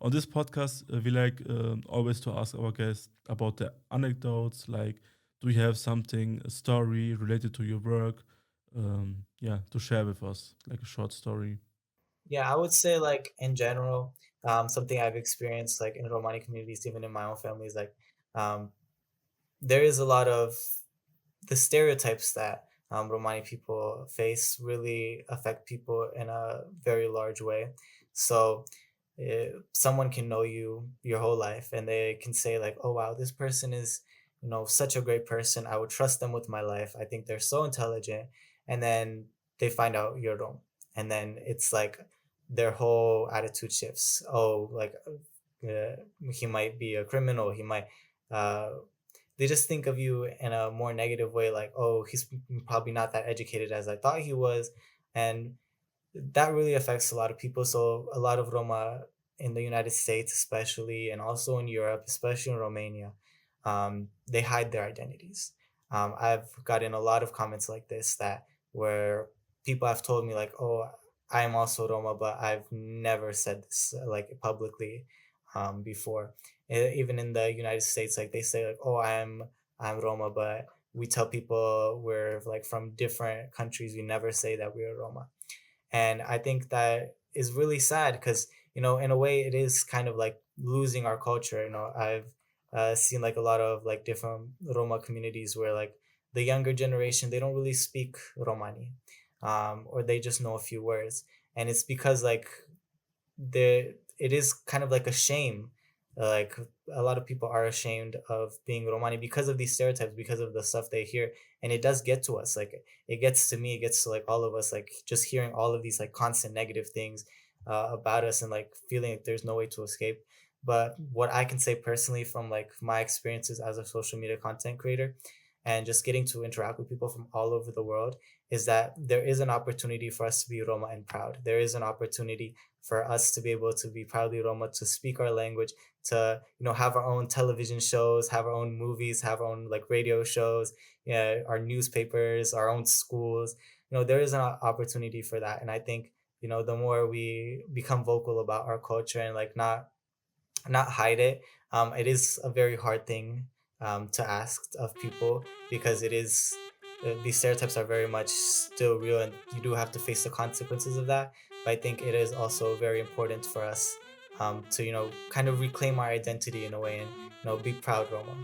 On this podcast, we like always to ask our guests about the anecdotes. Like, do you have something, a story related to your work? Yeah, to share with us, like a short story. Yeah, I would say like in general, something I've experienced like in Romani communities, even in my own family, is like um, there is a lot of the stereotypes that Romani people face really affect people in a very large way. So someone can know you your whole life and they can say like, oh wow, this person is, such a great person. I would trust them with my life. I think they're so intelligent. And then they find out you're wrong. And then it's like their whole attitude shifts. Oh, like he might be a criminal. He might uh, they just think of you in a more negative way, like, oh, he's probably not that educated as I thought he was. And that really affects a lot of people. So a lot of Roma in the United States, especially, and also in Europe, especially in Romania, they hide their identities. I've gotten a lot of comments like this that where people have told me like, oh, I am also Roma, but I've never said this like publicly before. Even in the United States, like they say like, oh, I'm Roma, but we tell people we're like from different countries. We never say that we're Roma. And I think that is really sad because, in a way it is kind of like losing our culture. I've seen like a lot of like different Roma communities where like the younger generation, they don't really speak Romani, or they just know a few words. And it's because like it is kind of like a shame. Like a lot of people are ashamed of being Romani because of these stereotypes, because of the stuff they hear, and it does get to us. Like it gets to me, it gets to like all of us. Like just hearing all of these like constant negative things about us, and like feeling like there's no way to escape. But what I can say personally from like my experiences as a social media content creator, and just getting to interact with people from all over the world, is that there is an opportunity for us to be Roma and proud. There is an opportunity for us to be able to be proudly Roma, to speak our language, to have our own television shows, have our own movies, have our own like radio shows, yeah, our newspapers, our own schools. There is an opportunity for that, and I think the more we become vocal about our culture and like not hide it. It is a very hard thing to ask of people because it is these stereotypes are very much still real, and you do have to face the consequences of that. But I think it is also very important for us to kind of reclaim our identity in a way and be proud Roma.